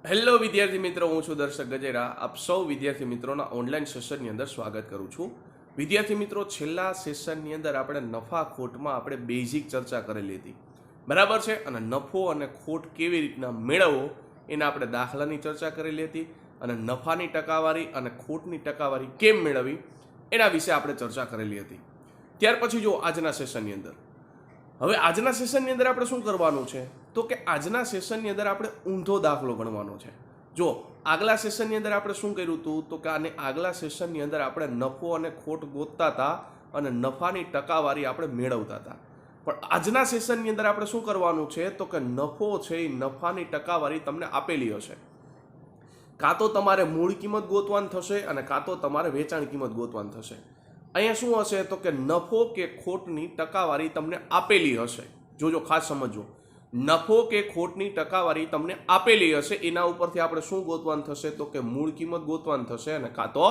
Hello વિદ્યાર્થી મિત્રો, હું છું દર્શક ગજેરા. આપ સૌ વિદ્યાર્થી મિત્રોના ઓનલાઈન સેશનની અંદર સ્વાગત કરું છું. વિદ્યાર્થી મિત્રો, છેલ્લા સેશનની અંદર આપણે નફા ખોટમાં આપણે બેઝિક ચર્ચા કરેલી હતી, બરાબર છે. અને નફો અને ખોટ કેવી રીતના મેળવવો એના આપણે દાખલાની ચર્ચા કરેલી હતી, અને નફાની ટકાવારી અને ખોટની ટકાવારી કેમ મેળવવી એના વિશે આપણે ચર્ચા કરેલી હતી. ત્યાર પછી જો આજના સેશનની અંદર હવે આજના સેશનની અંદર આપણે શું કરવાનું છે, તો કે આજના સેશનની અંદર આપણે ઊંધો દાખલો ગણવાનો છે. જો આગલા સેશનની અંદર આપણે શું કર્યું હતું, તો કે આને આગલા સેશનની અંદર આપણે નફો અને ખોટ ગોતતા હતા અને નફાની ટકાવારી આપણે મેળવતા હતા. પણ આજના સેશનની અંદર આપણે શું કરવાનું છે, તો કે નફો છે એ નફાની ટકાવારી તમને આપેલી હશે. કાં તો તમારે મૂળ કિંમત ગોતવાની થશે અને કાં તો તમારે વેચાણ કિંમત ગોતવાની થશે. અહીંયા શું હશે, તો કે નફો કે ખોટની ટકાવારી તમને આપેલી હશે. જોજો, ખાસ સમજો, નફો કે ખોટની ટકાવારી તમને આપેલી હશે. એના ઉપરથી આપણે શું ગોતવાનું થશે, તો કે મૂળ કિંમત ગોતવાની થશે અને કાં તો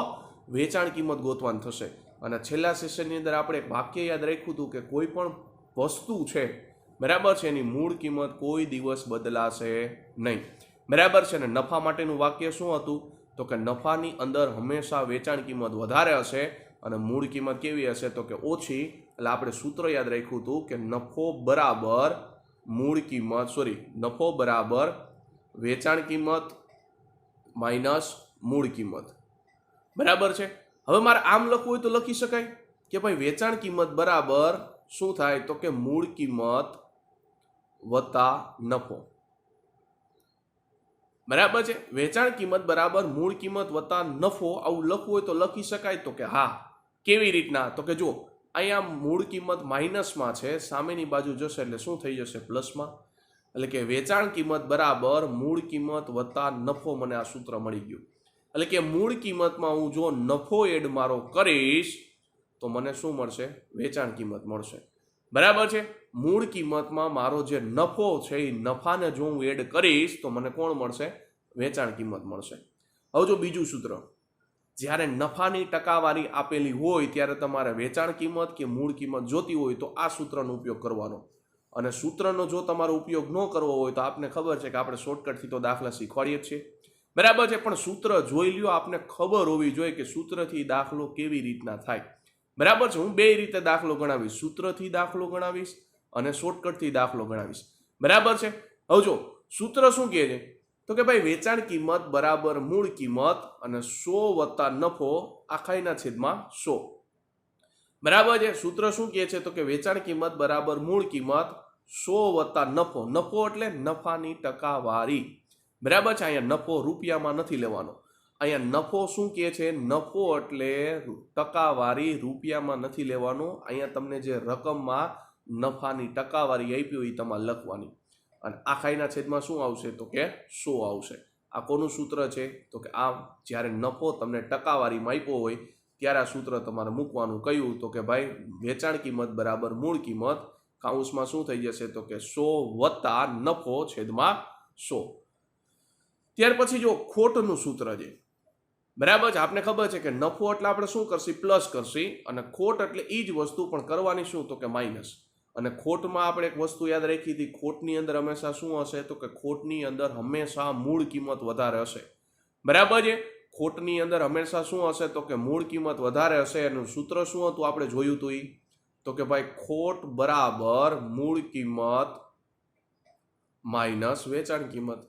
વેચાણ કિંમત ગોતવાની થશે. અને છેલ્લા સેશનની અંદર આપણે એક વાક્ય યાદ રાખ્યું હતું કે કોઈ પણ વસ્તુ છે, બરાબર છે, એની મૂળ કિંમત કોઈ દિવસ બદલાશે નહીં, બરાબર છે. અને નફા માટેનું વાક્ય શું હતું, તો કે નફાની અંદર હંમેશા વેચાણ કિંમત વધારે હશે અને મૂળ કિંમત કેવી હશે, તો કે ઓછી. એટલે આપણે સૂત્ર યાદ રાખ્યું હતું કે નફો બરાબર મૂળ કિંમત નફો બરાબર વેચાણ કિંમત માઇનસ મૂળ કિંમત, બરાબર છે. હવે મારે આમ લખવું હોય તો લખી શકાય કે ભાઈ વેચાણ કિંમત બરાબર શું થાય, તો કે મૂળ કિંમત વત્તા નફો, બરાબર છે. વેચાણ કિંમત બરાબર મૂળ કિંમત વત્તા નફો, આવું લખવું હોય તો લખી શકાય. તો કે હા, કેવી રીતના, તો કે જો અહીંયા મૂળ કિંમત માઇનસમાં છે, સામેની બાજુ જશે એટલે શું થઈ જશે, પ્લસમાં. એટલે કે વેચાણ કિંમત બરાબર મૂળ કિંમત વત્તા નફો. મને આ સૂત્ર મળી ગયું. એટલે કે મૂળ કિંમતમાં હું જો નફો એડ મારો કરીશ તો મને શું મળશે, વેચાણ કિંમત મળશે, બરાબર છે. મૂળ કિંમતમાં મારો જે નફો છે એ નફાને જો હું એડ કરીશ તો મને કોણ મળશે, વેચાણ કિંમત મળશે. હવે જો બીજું સૂત્ર, જ્યારે નફાની ટકાવારી આપેલી હોય ત્યારે તમારે વેચાણ કિંમત કે મૂળ કિંમત જોતી હોય તો આ સૂત્રનો ઉપયોગ કરવાનો. અને સૂત્રનો જો તમારો ઉપયોગ ન કરવો હોય તો આપને ખબર છે કે આપણે શોર્ટકટથી તો દાખલા શીખવાડીએ જ છીએ, બરાબર છે. પણ સૂત્ર જોઈ લ્યો, આપને ખબર હોવી જોઈએ કે સૂત્રથી દાખલો કેવી રીતના થાય, બરાબર છે. હું બે રીતે દાખલો ગણાવીશ, સૂત્રથી દાખલો ગણાવીશ અને શોર્ટકટથી દાખલો ગણાવીશ, બરાબર છે. હવે જો સૂત્ર શું કહે છે, તો કે ભાઈ વેચાણ કિંમત બરાબર મૂળ કિંમત અને 100 વત્તા નફો આખાઈના છેદમાં 100, બરાબર છે. સૂત્ર શું કહે છે, તો કે વેચાણ કિંમત બરાબર મૂળ કિંમત 100 વત્તા નફો. નફો એટલે નફાની ટકાવારી, બરાબર છે. અહીંયા નફો રૂપિયામાં નથી લેવાનો. અહીંયા નફો શું કહે છે, નફો એટલે ટકાવારી, રૂપિયામાં નથી લેવાનો. અહીંયા તમને જે રકમમાં નફાની ટકાવારી આપી હોય એ તમારે લખવાની. અને આખાઈના છેદમાં શું આવશે, તો કે 100 આવશે. આ કોનું સૂત્ર છે, તો કે આ જ્યારે નફો તમને ટકાવારીમાં આપ્યો હોય ત્યારે આ સૂત્ર તમારે મૂકવાનું. કયું, તો કે ભાઈ વેચાણ કિંમત બરાબર મૂળ કિંમત, કાઉન્સમાં શું થઈ જશે, તો કે 100 વત્તા નફો છેદમાં 100. ત્યાર પછી જો ખોટનું સૂત્ર છે, બરાબર છે. આપને ખબર છે કે નફો એટલે આપણે શું કરશી, પ્લસ કરશી, અને ખોટ એટલે એ જ વસ્તુ પણ કરવાની શું, તો કે માઇનસ. અને ખોટમાં આપણે એક વસ્તુ યાદ રાખી હતી, ખોટની અંદર હંમેશા શું હશે, તો કે ખોટની અંદર હંમેશા મૂળ કિંમત વધારે હશે, બરાબર છે. ખોટની અંદર હંમેશા શું હશે, તો કે મૂળ કિંમત વધારે હશે. એનું સૂત્ર શું હતું, આપણે જોયું હતું એ, તો કે ભાઈ ખોટ બરાબર મૂળ કિંમત માઇનસ વેચાણ કિંમત.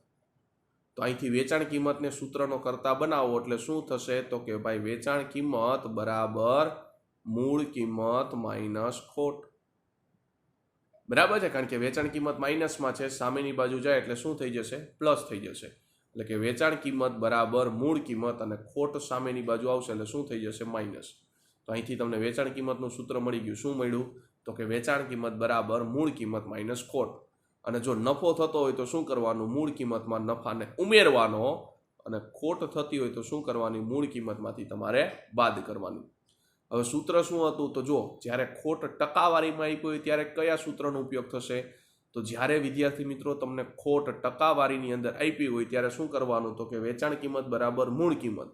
તો અહીંથી વેચાણ કિંમતને સૂત્રનો કરતા બનાવો એટલે શું થશે, તો કે ભાઈ વેચાણ કિંમત બરાબર મૂળ કિંમત માઇનસ ખોટ, બરાબર છે. કારણ કે વેચાણ કિંમત માઇનસમાં છે, સામેની બાજુ જાય એટલે શું થઈ જશે, પ્લસ થઈ જશે. એટલે કે વેચાણ કિંમત બરાબર મૂળ કિંમત અને ખોટ સામેની બાજુ આવશે એટલે શું થઈ જશે, માઇનસ. તો અહીંથી તમને વેચાણ કિંમતનું સૂત્ર મળી ગયું. શું મળ્યું, તો કે વેચાણ કિંમત બરાબર મૂળ કિંમત માઇનસ ખોટ. અને જો નફો થતો હોય તો શું કરવાનું, મૂળ કિંમતમાં નફાને ઉમેરવાનો, અને ખોટ થતી હોય તો શું કરવાની, મૂળ કિંમતમાંથી તમારે બાદ કરવાની. હવે સૂત્ર શું હતું, તો જો જ્યારે ખોટ ટકાવારીમાં આપી હોય ત્યારે કયા સૂત્રનો ઉપયોગ થશે, તો જ્યારે વિદ્યાર્થી મિત્રો તમને ખોટ ટકાવારીની અંદર આપી હોય ત્યારે શું કરવાનું, તો કે વેચાણ કિંમત બરાબર મૂળ કિંમત.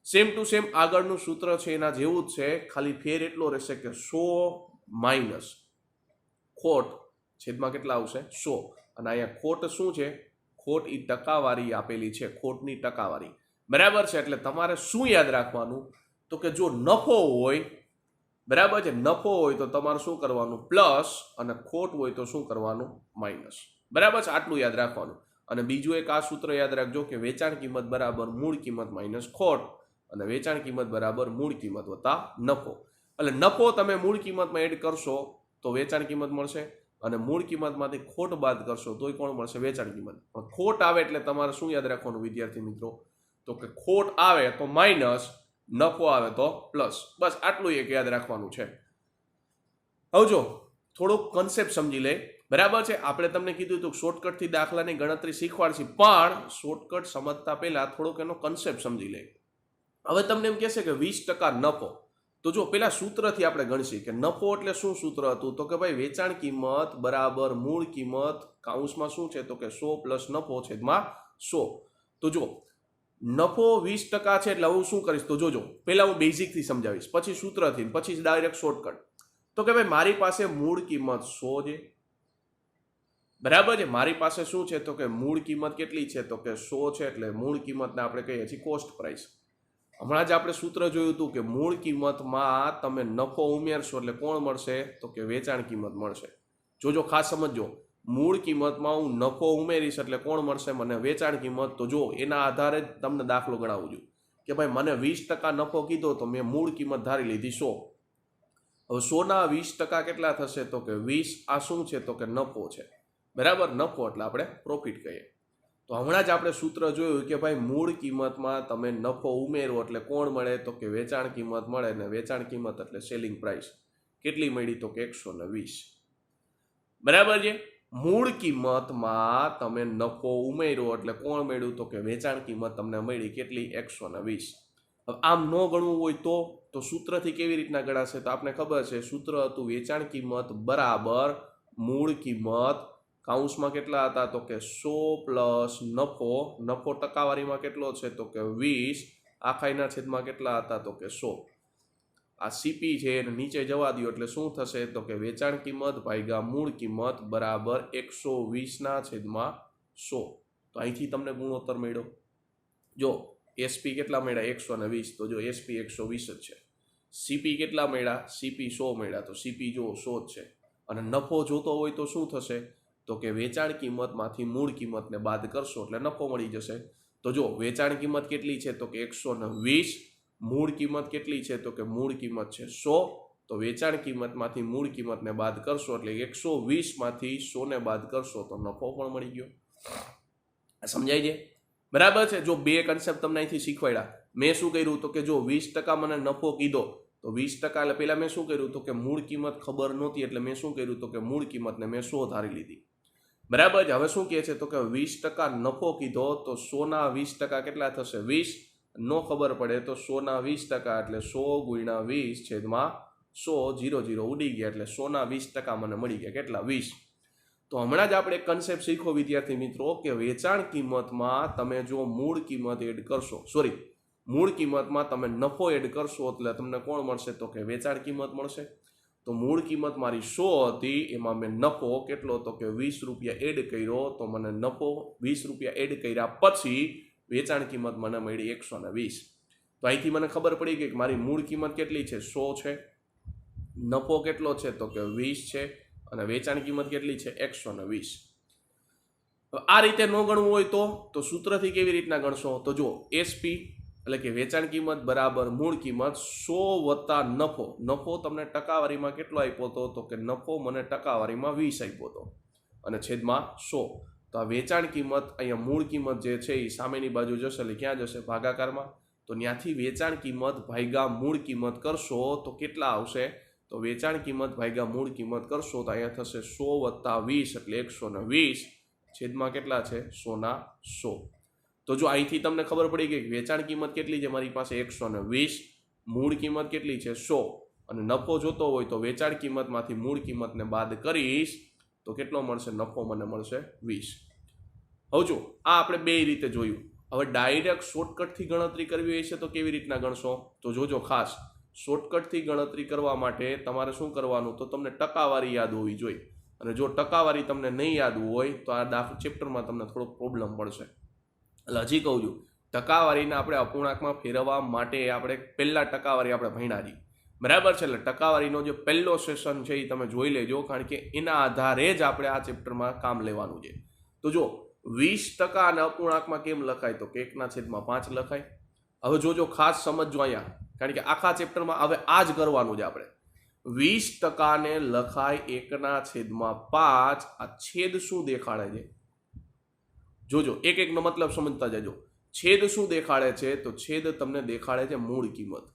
સેમ ટુ સેમ આગળનું સૂત્ર છે એના જેવું જ છે, ખાલી ફેર એટલો રહેશે કે 100 માઇનસ ખોટ છેદમાં કેટલા આવશે, 100. અને અહીંયા ખોટ શું છે, ખોટ એ ટકાવારી આપેલી છે, ખોટની ટકાવારી, બરાબર છે. એટલે તમારે શું યાદ રાખવાનું, તો કે જો નફો હોય, બરાબર છે, નફો હોય તો તમારે શું કરવાનું, પ્લસ, અને ખોટ હોય તો શું કરવાનું, માઇનસ, બરાબર છે. આટલું યાદ રાખવાનું. અને બીજું એક આ સૂત્ર યાદ રાખજો કે વેચાણ કિંમત બરાબર મૂળ કિંમત માઇનસ ખોટ, અને વેચાણ કિંમત બરાબર મૂળ કિંમત વત્તા નફો. એટલે નફો તમે મૂળ કિંમતમાં એડ કરશો તો વેચાણ કિંમત મળશે, અને મૂળ કિંમતમાંથી ખોટ બાદ કરશો તોય કોણ મળશે, વેચાણ કિંમત. પણ ખોટ આવે એટલે તમારે શું યાદ રાખવાનું વિદ્યાર્થી મિત્રો, તો કે ખોટ આવે તો માઇનસ, નફો આવે તો પ્લસ. બસ આટલું એક યાદ રાખવાનું છે. હવે જો થોડોક કન્સેપ્ટ સમજી લે, બરાબર છે. આપણે તમને કીધું હતું શોર્ટકટથી દાખલાની ગણતરી શીખવાડશે, પણ શોર્ટકટ સમજતા પહેલા થોડોક એનો કન્સેપ્ટ સમજી લે. હવે તમને એમ કહેશે કે 20% નફો, તો જો પેલા સૂત્રથી આપણે ગણશી કે નફો એટલે શું સૂત્ર હતું, તો કે ભાઈ વેચાણ કિંમત બરાબર મૂળ કિંમત કૌંસમાં શું છે, તો કે 100 પ્લસ નફો છેદમાં 100. તો જો નફો 20% છે એટલે હું શું કરીશ, તો જોજો પહેલા હું બેઝિકથી સમજાવીશ, પછી સૂત્રથી, પછી ડાયરેક્ટ શોર્ટકટ. તો કે ભાઈ મારી પાસે મૂળ કિંમત 100 છે, બરાબર છે. મારી પાસે શું છે, તો કે મૂળ કિંમત કેટલી છે, તો કે 100 છે. એટલે મૂળ કિંમતને આપણે કહીએ છીએ કોસ્ટ પ્રાઇસ. હમણાં જ આપણે સૂત્ર જોયું હતું કે મૂળ કિંમતમાં તમે નફો ઉમેરશો એટલે કોણ મળશે, તો કે વેચાણ કિંમત મળશે. જોજો ખાસ સમજજો, મૂળ કિંમતમાં હું નફો ઉમેરીશ એટલે કોણ મળશે, મને વેચાણ કિંમત. તો જો એના આધારે જ તમને દાખલો ગણાવું છું કે ભાઈ મને 20% નફો કીધો તો મેં મૂળ કિંમત ધારી લીધી 100. હવે 100ના 20% કેટલા થશે, તો કે 20. આ શું છે, તો કે નફો છે, બરાબર. નફો એટલે આપણે પ્રોફિટ કહીએ. તો હમણાં જ આપણે સૂત્ર જોયું કે ભાઈ મૂળ કિંમતમાં તમે નફો ઉમેરો એટલે કોણ મળે, તો કે વેચાણ કિંમત મળે, ને વેચાણ કિંમત એટલે સેલિંગ પ્રાઇસ કેટલી મળી, તો કે 120, બરાબર છે. મૂળ કિંમતમાં તમે નફો ઉમેરો એટલે કોણ મળ્યું, તો કે વેચાણ કિંમત તમને મળી કેટલી, 120. હવે આમ ન ગણવું હોય તો સૂત્રથી કેવી રીતના ગણાશે, તો આપણે ખબર છે સૂત્ર હતું વેચાણ કિંમત બરાબર મૂળ કિંમત કૌંસમાં કેટલા હતા, તો કે 100 પ્લસ નફો, નફો ટકાવારીમાં કેટલો છે, તો કે 20, આખાઈના છેદમાં કેટલા હતા, તો કે 100. આ સીપી છે એને નીચે જવા દો એટલે શું થશે, તો કે વેચાણ કિંમત ભાગ્યા મૂળ કિંમત બરાબર 120 છેદમાં 100. તો અહીંથી તમને ગુણોત્તર મળ્યો. જો એસપી કેટલા મળ્યા, 120, તો જો એસપી 120 જ છે. સીપી કેટલા મળ્યા, સીપી 100 મળ્યા, તો સીપી જો 100 જ છે. અને નફો જોતો હોય તો શું થશે, તો કે વેચાણ કિંમતમાંથી મૂળ કિંમતને બાદ કરશો એટલે નફો મળી જશે. તો જો વેચાણ કિંમત કેટલી છે, તો કે 120, મૂળ કિંમત કેટલી છે, તો કે મૂળ કિંમત છે 100. તો વેચાણ કિંમતમાંથી મૂળ કિંમતને બાદ કરશો એટલે 120માંથી 100 ને બાદ કરશો તો નફો પણ મળી ગયો. સમજાય છે, બરાબર છે. જો બે કન્સેપ્ટ તમને અહીંથી શીખવાડ્યા. મેં શું કર્યું, તો કે જો 20% મને નફો કીધો તો 20% એટલે પહેલા મેં શું કર્યું, તો કે મૂળ કિંમત ખબર નહોતી એટલે મેં શું કર્યું, તો કે મૂળ કિંમતને મેં 100 ધારી લીધી, બરાબર છે. હવે શું કહે છે, તો કે 20% નફો કીધો તો 100ના 20% કેટલા થશે, 20. નો ખબર પડે તો 100ના 20% એટલે 100 ગુણ્યા 20 છેદમાં 100, 0 ઉડી ગયા એટલે 100ના 20% મને મળી ગયા કેટલા, 20. તો હમણાં જ આપણે એક કન્સેપ્ટ શીખો વિદ્યાર્થી મિત્રો કે વેચાણ કિંમતમાં તમે જો મૂળ કિંમત એડ કરશો, મૂળ કિંમતમાં તમે નફો એડ કરશો એટલે તમને કોણ મળશે, તો કે વેચાણ કિંમત મળશે. તો મૂળ કિંમત મારી 100 હતી, એમાં મેં નફો કેટલો, તો કે 20 રૂપિયા એડ કર્યો, તો મને નફો 20 રૂપિયા એડ કર્યા પછી વેચાણ કિંમત મને મળી 120. તો અહીંથી મને ખબર પડી ગઈ કે મારી મૂળ કિંમત કેટલી છે, 100 છે, નફો કેટલો છે, તો કે 20 છે, અને વેચાણ કિંમત કેટલી છે, 120. આ રીતે ન ગણવું હોય તો સૂત્રથી કેવી રીતના ગણશો, તો જો એસપી એટલે કે વેચાણ કિંમત બરાબર મૂળ કિંમત 100 વત્તા નફો. નફો તમને ટકાવારીમાં કેટલો આપ્યો હતો, તો કે નફો મને ટકાવારીમાં 20 આપ્યો હતો, અને છેદમાં 100. તો આ વેચાણ કિંમત અહીંયા મૂળ કિંમત જે છે એ સામેની બાજુ જશે એટલે ક્યાં જશે, ભાગાકારમાં. તો ત્યાંથી વેચાણ કિંમત ભાગ્યા મૂળ કિંમત કરશો તો કેટલા આવશે, તો વેચાણ કિંમત ભાગ્યા મૂળ કિંમત કરશો તો અહીંયા થશે 100 વત્તા 20 એટલે 120 છેદમાં કેટલા છે, 100ના 100. તો જો અહીંથી તમને ખબર પડી ગઈ કે વેચાણ કિંમત કેટલી છે મારી પાસે 120, મૂળ કિંમત કેટલી છે 100, અને નફો જોતો હોય તો વેચાણ કિંમતમાંથી મૂળ કિંમતને બાદ કરીશ તો કેટલો મળશે, નફો મને મળશે 20. હવે જો આ આપણે બે રીતે જોયું. હવે ડાયરેક્ટ શોર્ટકટથી ગણતરી કરવી હશે તો કેવી રીતના ગણશો, તો જોજો ખાસ. શોર્ટકટથી ગણતરી કરવા માટે તમારે શું કરવાનું, તો તમને ટકાવારી યાદ હોવી જોઈએ. અને જો ટકાવારી તમને નહીં યાદ હોય તો આ ચેપ્ટરમાં તમને થોડોક પ્રોબ્લેમ પડશે. એટલે હજી કહું છું, ટકાવારીને આપણે અપૂર્ણાંકમાં ફેરવવા માટે આપણે પહેલા ટકાવારી આપણે ભણ્યા છીએ, બરાબર છે. એટલે ટકાવારીનો જે પહેલો સેશન છે એ તમે જોઈ લેજો, કારણ કે એના આધારે જ આપણે આ ચેપ્ટરમાં કામ લેવાનું છે. તો જો 20% અને અપૂર્ણાંકમાં કેમ લખાય, તો કે 1/5 લખાય. હવે જોજો, ખાસ સમજજો અહીંયા, કારણ કે આખા ચેપ્ટરમાં હવે આ જ કરવાનું છે આપણે. 20% ને લખાય 1/5. આ છેદ શું દેખાડે છે જોજો, એક એકનો મતલબ સમજતા જજો. છેદ શું દેખાડે છે, તો છેદ તમને દેખાડે છે મૂળ કિંમત,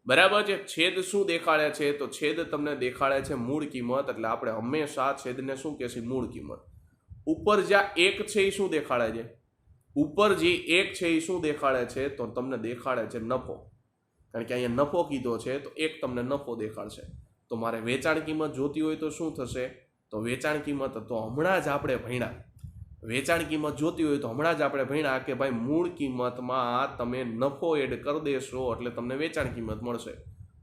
બરાબર છે. છેદ શું દેખાડે છે, તો છેદ તમને દેખાડે છે મૂળ કિંમત. એટલે આપણે હંમેશા છેદને શું કહેશું, મૂળ કિંમત. ઉપર જ્યાં 1 છે એ શું દેખાડે છે, ઉપર જે 1 છે એ શું દેખાડે છે, તો તમને દેખાડે છે નફો, કારણ કે અહીંયા નફો કીધો છે તો 1 તમને નફો દેખાડશે. તો મારે વેચાણ કિંમત જોતી હોય તો શું થશે, તો વેચાણ કિંમત તો હમણાં જ આપણે ભણ્યા. વેચાણ કિંમત જોતી હોય તો હમણાં જ આપણે ભણ્યા કે ભાઈ મૂળ કિંમતમાં તમે નફો એડ કરી દેશો એટલે તમને વેચાણ કિંમત મળશે.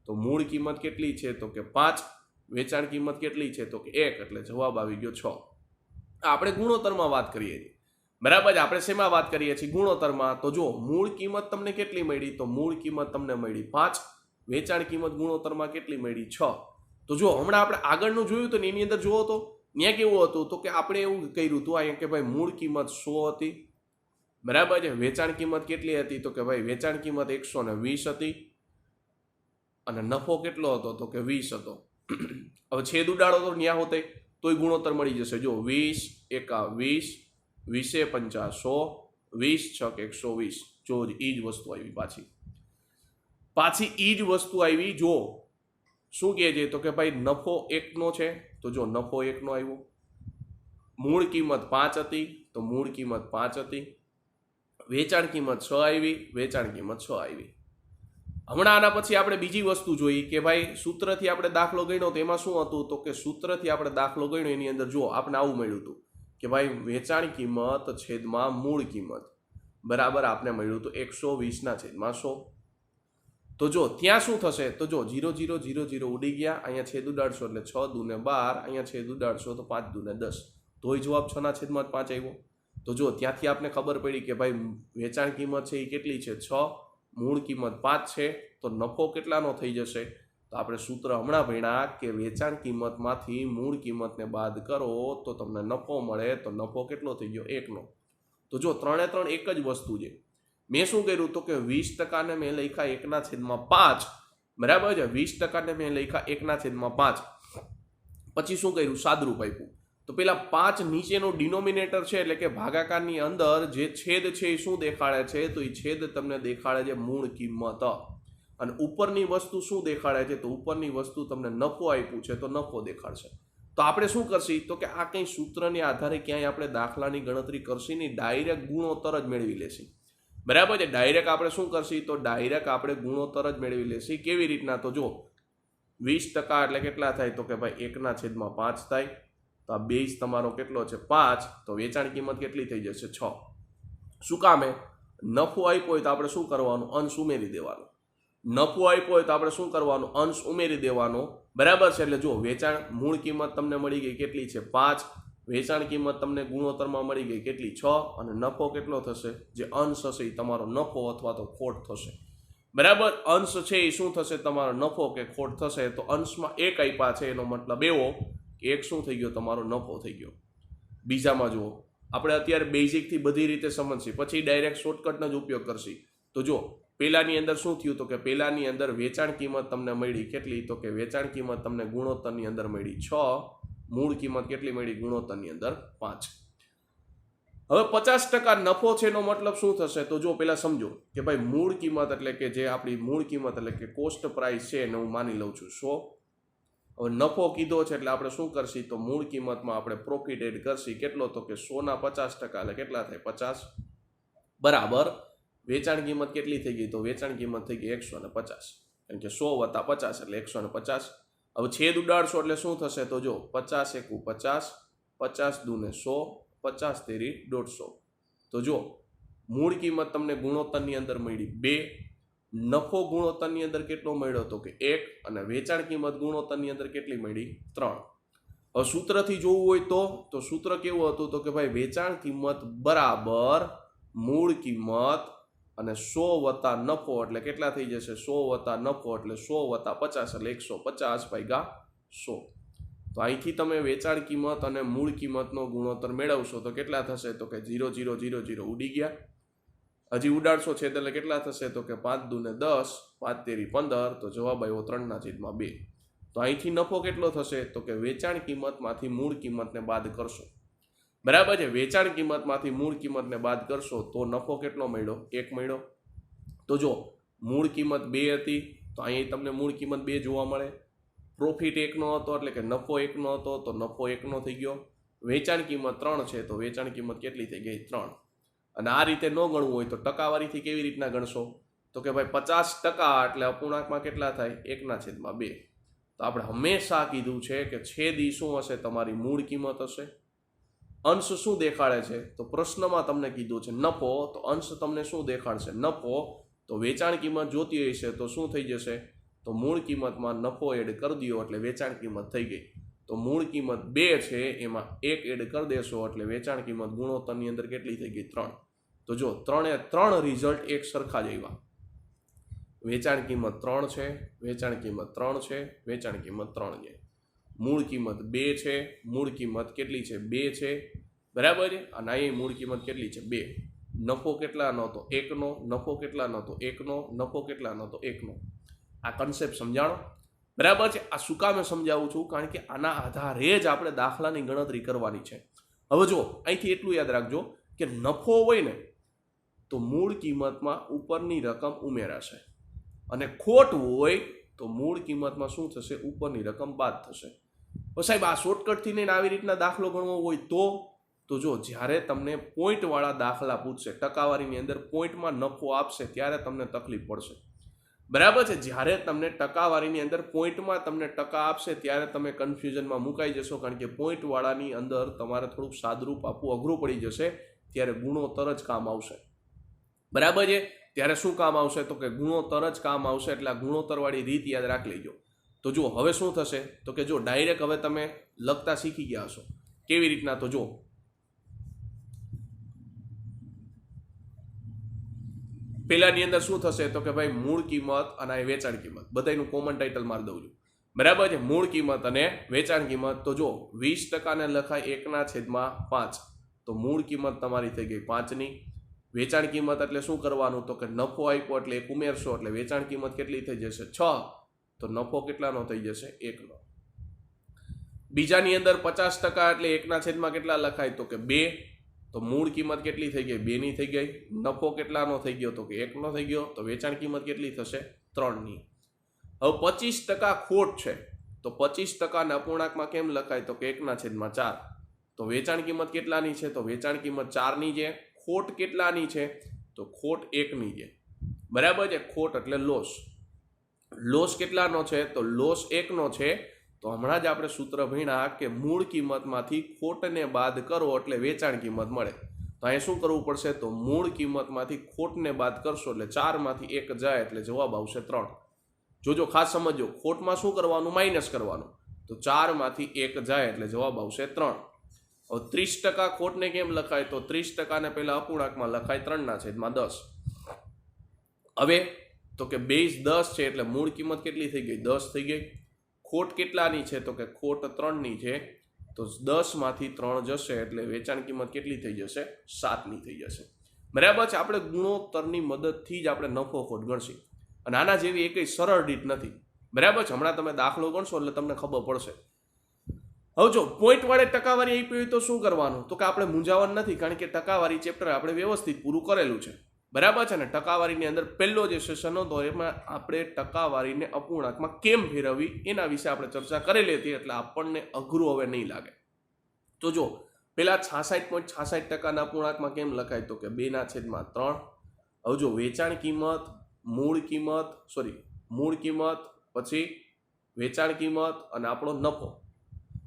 તો મૂળ કિંમત કેટલી છે, તો કે 5. વેચાણ કિંમત કેટલી છે, તો કે 1. એટલે જવાબ આવી ગયો 6. આપણે ગુણોત્તરમાં વાત કરીએ છીએ, બરાબર. આપણે શેમાં વાત કરીએ છીએ, ગુણોત્તરમાં. તો જો મૂળ કિંમત તમને કેટલી મળી, તો મૂળ કિંમત તમને મળી 5. વેચાણ કિંમત ગુણોત્તરમાં કેટલી મળી, 6. તો જો હમણાં આપણે આગળનું જોયું તો એની અંદર જુઓ તો ત્યાં કેવું હતું, તો કે આપણે એવું કર્યું હતું અહીંયા કે ભાઈ મૂળ કિંમત 100 હતી, બરાબર છે. વેચાણ કિંમત કેટલી હતી, તો કે ભાઈ વેચાણ કિંમત 120 હતી, અને નફો કેટલો હતો, તો કે 20 હતો. હવે છેદ ઉડાડો તો ત્યાં હોતે તોય ગુણોત્તર મળી જશે. જો 20 એકા 20, 20 × 5 100, 20 × 6 120. જો એ જ વસ્તુ આવી, પાછી એ જ વસ્તુ આવી. જો શું કહે છે, તો કે ભાઈ નફો 1નો છે, તો જો નફો 1નો આવ્યો. મૂળ કિંમત 5 હતી, તો મૂળ કિંમત 5 હતી. વેચાણ કિંમત 6 આવી, વેચાણ કિંમત 6 આવી. હમણાં આના પછી આપણે બીજી વસ્તુ જોઈ કે ભાઈ સૂત્રથી આપણે દાખલો ગણ્યો, તો એમાં શું હતું, તો કે સૂત્રથી આપણે દાખલો ગણ્યો એની અંદર જો આપણે આવું મળ્યું હતું કે ભાઈ વેચાણ કિંમત છેદમાં મૂળ કિંમત બરાબર આપણે મળ્યું હતું 120/100. તો જો ત્યાં શું થશે, તો જો 0 0 0 0 ઉડી ગયા, અહીંયા છેદ ઉડાડશો એટલે 6 દૂને 12, અહીંયા છેદ ઉડાડશો તો 5 દૂને 10. તોય જવાબ 6/5 આવ્યો. તો જો ત્યાંથી આપણે ખબર પડી કે ભાઈ વેચાણ કિંમત છે એ કેટલી છે, 6, મૂળ કિંમત 5 છે, તો નફો કેટલાનો થઈ જશે, તો આપણે સૂત્ર હમણાં ભણ્યા કે વેચાણ કિંમતમાંથી મૂળ કિંમતને બાદ કરો તો તમને નફો મળે. તો નફો કેટલો થઈ ગયો, 1નો. તો જો 3 એક જ વસ્તુ છે. મેં શું કર્યું, તો કે 20% ને મેં લખ્યા 1/5, બરાબર છે. 20% ને મેં લખ્યા 1/5. પછી શું કર્યું, સાદરૂપ આપ્યું. તો પેલા 5 નીચેનો ડિનોમિનેટર છે, એટલે કે ભાગાકારની અંદર જે છેદ છે એ શું દેખાડે છે, તો એ છેદ તમને દેખાડે છે મૂળ કિંમત. અને ઉપરની વસ્તુ શું દેખાડે છે, તો ઉપરની વસ્તુ તમને નફો આપ્યું છે, તો નફો દેખાડશે. તો આપણે શું કરશી, તો કે આ કંઈ સૂત્રને આધારે ક્યાંય આપણે દાખલાની ગણતરી કરશી નહીં, ડાયરેક્ટ ગુણોત્તર જ મેળવી લેશી, બરાબર છે. ડાયરેક્ટ આપણે શું કરશી, તો ડાયરેક્ટ આપણે ગુણોત્તર જ મેળવી લેશી. કેવી રીતના, તો જો 20% એટલે કેટલા થાય, તો કે ભાઈ 1/5 થાય. તો આ બેઝ તમારો કેટલો છે, 5. તો વેચાણ કિંમત કેટલી થઈ જશે, 6. શું કામે, નફો આપ્યો હોય તો આપણે શું કરવાનું, અંશ ઉમેરી દેવાનો. નફો આપ્યો હોય તો આપણે શું કરવાનું, અંશ ઉમેરી દેવાનો, બરાબર છે. એટલે જો વેચાણ મૂળ કિંમત તમને મળી ગઈ કેટલી છે, 5. વેચાણ કિંમત તમને ગુણોત્તરમાં મળી ગઈ કેટલી, 6. અને નફો કેટલો થશે, જે અંશ હશે એ તમારો નફો અથવા તો ખોટ થશે, બરાબર. અંશ છે એ શું થશે, તમારો નફો કે ખોટ થશે. તો અંશમાં 1 આપ્યા છે, એનો મતલબ એવો કે 1 શું થઈ ગયો, તમારો નફો થઈ ગયો. બીજામાં જુઓ, આપણે અત્યારે બેઝિકથી બધી રીતે સમજશી, પછી ડાયરેક્ટ શોર્ટકટનો જ ઉપયોગ કરશી. તો જો પહેલાની અંદર શું થયું, તો કે પહેલાની અંદર વેચાણ કિંમત તમને મળી કેટલી, તો કે વેચાણ કિંમત તમને ગુણોત્તરની અંદર મળી 6. મૂળ કિંમત કેટલી મળી, ગુણોત્તરની અંદર 5. હવે 50% નફો છે એનો મતલબ શું થશે, તો જો પહેલા સમજો કે ભાઈ મૂળ કિંમત એટલે કે જે આપણી મૂળ કિંમત એટલે કે કોસ્ટ પ્રાઇસ છે એને હું માની લઉં છું 100. હવે નફો કીધો છે એટલે આપણે શું કરશી, તો મૂળ કિંમતમાં આપણે પ્રોફિટ એડ કરશી. કેટલો, તો કે 100/50 એટલે કેટલા થાય, 50, બરાબર. વેચાણ કિંમત કેટલી થઈ ગઈ, તો વેચાણ કિંમત થઈ ગઈ 150, કારણ કે 100 + 50 એટલે 150. હવે છેદ ઉડાડશો એટલે શું થશે, તો જો 50 × 50, 50 દૂને 100, 50 તેરી 150. તો જો મૂળ કિંમત તમને ગુણોત્તરની અંદર મળી 2, નફો ગુણોત્તરની અંદર કેટલો મળ્યો, તો કે 1, અને વેચાણ કિંમત ગુણોત્તરની અંદર કેટલી મળી, 3. હવે સૂત્રથી જોવું હોય તો સૂત્ર કેવું હતું તો કે ભાઈ વેચાણ કિંમત બરાબર મૂળ કિંમત અને 100 વત્તા નફો એટલે કેટલા થઈ જશે 100 વત્તા નફો એટલે 100 વત્તા 50 એટલે 150 ભાગ્યા 100. તો અહીંથી તમે વેચાણ કિંમત અને મૂળ કિંમતનો ગુણોત્તર મેળવશો તો કેટલા થશે તો કે 0 0 0 0 ઉડી ગયા. હજી ઉડાડશો છે એટલે કેટલા થશે તો કે 5 દુ ને 10 5 તેરી 15 તો જવાબ આવ્યો 3/2. તો અહીંથી નફો કેટલો થશે તો કે વેચાણ કિંમતમાંથી મૂળ કિંમતને બાદ કરશો. બરાબર છે, વેચાણ કિંમતમાંથી મૂળ કિંમતને બાદ કરશો તો નફો કેટલો મળ્યો 1 મળ્યો. તો જો મૂળ કિંમત 2 હતી તો અહીં તમને મૂળ કિંમત 2 જોવા મળે. પ્રોફિટ 1 નો હતો એટલે કે નફો 1 નો હતો તો નફો 1 નો થઈ ગયો. વેચાણ કિંમત 3 છે તો વેચાણ કિંમત કેટલી થઈ ગઈ 3. અને આ રીતે ન ગણવું હોય તો ટકાવારીથી કેવી રીતના ગણશો તો કે ભાઈ 50% એટલે અપૂર્ણાંકમાં કેટલા થાય 1/2. તો આપણે હંમેશા કીધું છે કે છેદી શું હશે તમારી મૂળ કિંમત હશે. અંશ શું દેખાડે છે તો પ્રશ્નમાં તમને કીધું છે નફો, તો અંશ તમને શું દેખાડશે નફો. તો વેચાણ કિંમત જોતી હશે તો શું થઈ જશે તો મૂળ કિંમતમાં નફો એડ કરી દો એટલે વેચાણ કિંમત થઈ ગઈ. તો મૂળ કિંમત 2 છે એમાં 1 એડ કરી દેશો એટલે વેચાણ કિંમત ગુણોત્તરની અંદર કેટલી થઈ ગઈ 3. તો જો 3 રિઝલ્ટ એક સરખા જ આવ્યા. વેચાણ કિંમત 3 છે, વેચાણ કિંમત 3 છે, વેચાણ કિંમત 3 છે. મૂળ કિંમત 2 છે, મૂળ કિંમત કેટલી છે 2 છે. બરાબર છે, અને અહીં મૂળ કિંમત કેટલી છે 2. નફો કેટલાનો હતો 1 નો, નફો કેટલાનો હતો 1 નો, નફો કેટલાનો હતો 1 નો. આ કન્સેપ્ટ સમજાણો. બરાબર છે, આ શું કામે સમજાવું છું કારણ કે આના આધારે જ આપણે દાખલાની ગણતરી કરવાની છે. હવે જો અહીંથી એટલું યાદ રાખજો કે નફો હોય ને તો મૂળ કિંમતમાં ઉપરની રકમ ઉમેરાશે અને ખોટ હોય તો મૂળ કિંમતમાં શું થશે ઉપરની રકમ બાદ થશે. તો સાહેબ આ શોર્ટકટથી નહીં આવી રીતના દાખલો ગણવો હોય તો જો જ્યારે તમને પોઈન્ટવાળા દાખલા પૂછશે ટકાવારીની અંદર પોઈન્ટમાં નફો આપશે ત્યારે તમને તકલીફ પડશે. બરાબર છે, જ્યારે તમને ટકાવારીની અંદર પોઈન્ટમાં તમને ટકા આપશે ત્યારે તમે કન્ફ્યુઝનમાં મુકાઈ જશો કારણ કે પોઈન્ટવાળાની અંદર તમારે થોડુંક સાદરૂપ આપવું અઘરું પડી જશે. ત્યારે ગુણોત્તર જ કામ આવશે. બરાબર છે, ત્યારે શું કામ આવશે તો કે ગુણોત્તર જ કામ આવશે. એટલે આ ગુણોત્તરવાળી રીત યાદ રાખી લેજો. તો જો હવે શું થશે તો કે જો ડાયરેક્ટ હવે તમે લખતા શીખી ગયા હશો. કેવી રીતના તો જો પેલાની અંદર શું થશે તો કે ભાઈ મૂળ કિંમત અને વેચાણ કિંમત બધાનું કોમન ટાઇટલ મારી દઉં છું. બરાબર છે, મૂળ કિંમત અને વેચાણ કિંમત. તો જો 20% ને લખાય 1/5 તો મૂળ કિંમત તમારી થઈ ગઈ 5ની. વેચાણ કિંમત એટલે શું કરવાનું તો કે નફો આપ્યો એટલે 1 ઉમેરશો એટલે વેચાણ કિંમત કેટલી થઈ જશે 6. તો નફો કેટલાનો થઈ જશે 1 નો. બીજાની અંદર 50% એટલે 1/માં કેટલા લખાય તો કે 2. તો મૂળ કિંમત કેટલી થઈ ગઈ 2 ની થઈ ગઈ. નફો કેટલાનો થઈ ગયો તો કે 1 નો થઈ ગયો. તો વેચાણ કિંમત કેટલી થશે 3 ની. હવે 25% ખોટ છે તો 25% ને અપૂર્ણાંકમાં કેમ લખાય તો કે 1/4. તો વેચાણ કિંમત કેટલાની છે તો વેચાણ કિંમત 4 ની છે. ખોટ કેટલાની છે તો ખોટ 1 ની છે. બરાબર છે, ખોટ એટલે લોસ. લોસ કેટલાનો છે તો લોસ 1 નો છે. તો હમણાં જ આપણે સૂત્ર ભણ્યા કે મૂળ કિંમતમાંથી ખોટને બાદ કરો એટલે વેચાણ કિંમત મળે. તો અહીં શું કરવું પડશે તો મૂળ કિંમતમાંથી ખોટને બાદ કરશો એટલે 4માંથી 1 જાય એટલે જવાબ આવશે 3. જોજો ખાસ સમજો, ખોટમાં શું કરવાનું માઇનસ કરવાનું. તો 4માંથી 1 જાય એટલે જવાબ આવશે 3. હવે 30% ખોટને કેમ લખાય તો 30% ને પહેલા અપૂર્ણાંકમાં લખાય 3/10. હવે તો કે બેઝ 10 છે એટલે મૂળ કિંમત કેટલી થઈ ગઈ 10 થઈ ગઈ. ખોટ કેટલાની છે તો કે ખોટ 3 ની છે. તો 10માંથી 3 જશે એટલે વેચાણ કિંમત કેટલી થઈ જશે 7 ની થઈ જશે. બરાબર છે, આપણે ગુણોત્તરની મદદથી જ આપણે નફો ખોટ ગણશી અને આના જેવી એકય સરળ રીત નથી. બરાબર છે, હમણાં તમે દાખલો ગણશો એટલે તમને ખબર પડશે. હવે જો પોઈન્ટ વાળે ટકાવારી આપી હોય તો શું કરવાનું તો કે આપણે મૂંઝાવાનું નથી કારણ કે ટકાવારી ચેપ્ટર આપણે વ્યવસ્થિત પૂરું કરેલું છે. બરાબર છે ને. ટકાવારીની અંદર પહેલો જે સેશન હતો એમાં આપણે ટકાવારીને અપૂર્ણાંકમાં કેમ ફેરવવી એના વિશે આપણે ચર્ચા કરેલી હતી એટલે આપણને અઘરું હવે નહીં લાગે. તો જો પેલા 66.66% ના અપૂર્ણાંકમાં કેમ લખાય તો કે 2/3. હવે જો વેચાણ કિંમત મૂળ કિંમત પછી વેચાણ કિંમત અને આપણો નફો.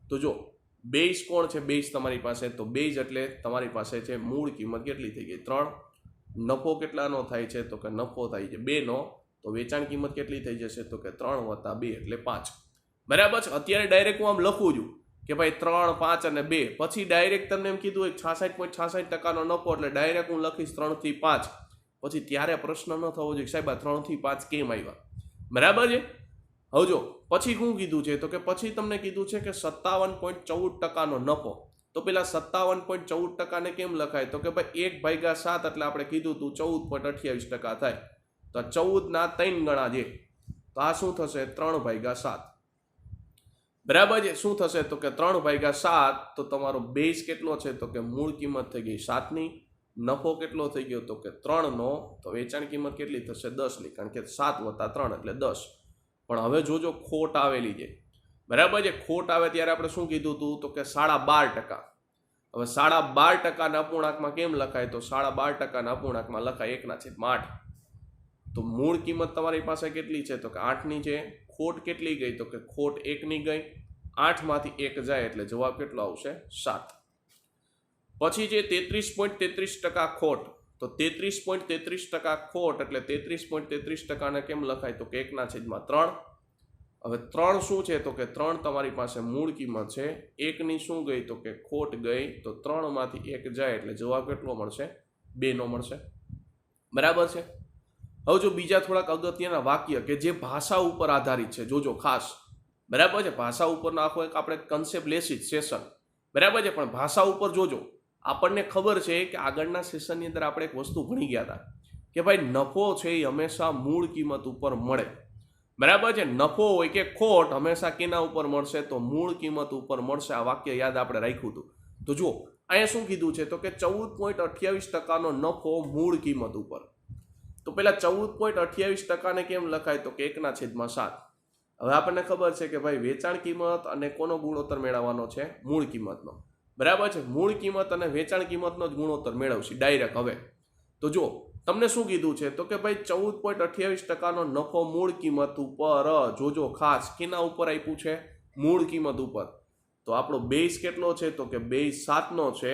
તો જો બેઝ કોણ છે બેઝ તમારી પાસે તો બેઝ એટલે તમારી પાસે છે મૂળ કિંમત કેટલી થઈ ગઈ 3. નફો કેટલાનો થાય છે તો કે નફો થાય છે 2 નો. તો વેચાણ કિંમત કેટલી થઈ જશે તો કે 3 + 2 એટલે 5. બરાબર છે. અત્યારે ડાયરેક્ટ હું આમ લખું છું કે ભાઈ 3, 5 અને 2, પછી ડાયરેક્ટ તમને એમ કીધું હોય 66.66% નફો, એટલે ડાયરેક્ટ હું લખીશ 3 થી 5. પછી ત્યારે પ્રશ્ન ન થવો જોઈએ સાહેબ આ 3 થી 5 કેમ આવ્યા, બરાબર છે. હવે જો પછી શું કીધું છે, તો કે પછી તમને કીધું છે કે 57.14% નફો. તો પેલા 57.14% કેમ લખાય, તો કે ભાઈ 1/7 એટલે આપણે કીધું તું 14.28% થાય. તો 14 ના 3 ગણા છે, તો આ શું થશે 3/7, બરાબર છે. શું થશે, તો કે 3/7. તો તમારો બેઝ કેટલો છે, તો કે મૂળ કિંમત થઈ ગઈ 7ની, નફો કેટલો થઈ ગયો, તો કે 3નો. તો વેચાણ કિંમત કેટલી થશે 10ની, કારણ કે 7 + 3 એટલે 10. પણ હવે જોજો ખોટ આવેલી છે, બરાબર છે. ખોટ આવે ત્યારે આપણે શું કીધું હતું, તો કે 12.5%. હવે 12.5% અપૂર્ણાંકમાં કેમ લખાય, તો 12.5% અપૂર્ણાંકમાં લખાય 1/8. તો મૂળ કિંમત તમારી પાસે કેટલી છે, તો કે 8ની છે. ખોટ કેટલી ગઈ, તો કે ખોટ 1ની ગઈ. 8 માંથી 1 જાય એટલે જવાબ કેટલો આવશે 7. પછી છે 33.33% ખોટ. તો 33.33% ખોટ એટલે 33.33% કેમ લખાય, તો કે 1/3. હવે 3 શું છે, તો કે 3 તમારી પાસે મૂળ કિંમત છે. 1ની શું ગઈ, તો કે ખોટ ગઈ. તો 3 માંથી 1 જાય એટલે જવાબ કેટલો મળશે 2 નો મળશે, બરાબર છે. હવે જો બીજા થોડાક અગત્યના વાક્ય કે જે ભાષા ઉપર આધારિત છે, જોજો ખાસ, બરાબર છે. ભાષા ઉપરનો આખો એક આપણે કન્સેપ્ટ લેશી જ સેશન, બરાબર છે. પણ ભાષા ઉપર જોજો, આપણને ખબર છે કે આગળના સેશનની અંદર આપણે એક વસ્તુ ભણી ગયા હતા કે ભાઈ નફો છે એ હંમેશા મૂળ કિંમત ઉપર મળે, બરાબર છે. નફો હોય કે ખોટ હંમેશા કેના ઉપર મળશે, તો મૂળ કિંમત ઉપર મળશે. આ વાક્ય યાદ આપણે રાખ્યું હતું. તો જુઓ અહીંયા શું કીધું છે, તો કે 14.28%નો નફો મૂળ કિંમત ઉપર. તો પેલા 14.28%ને કેમ લખાય, તો કે 1/7. હવે આપણને ખબર છે કે ભાઈ વેચાણ કિંમત અને કોનો ગુણોત્તર મેળવવાનો છે, મૂળ કિંમતનો, બરાબર છે. મૂળ કિંમત અને વેચાણ કિંમતનો જ ગુણોત્તર મેળવશે ડાયરેક્ટ. હવે તો જો તમને શું કીધું છે, તો કે ભાઈ 14.28%નો નફો મૂળ કિંમત ઉપર, જોજો ખાસ કેના ઉપર આપ્યું છે, મૂળ કિંમત ઉપર. તો આપણો બેઝ કેટલો છે, તો કે બેઝ 7નો છે.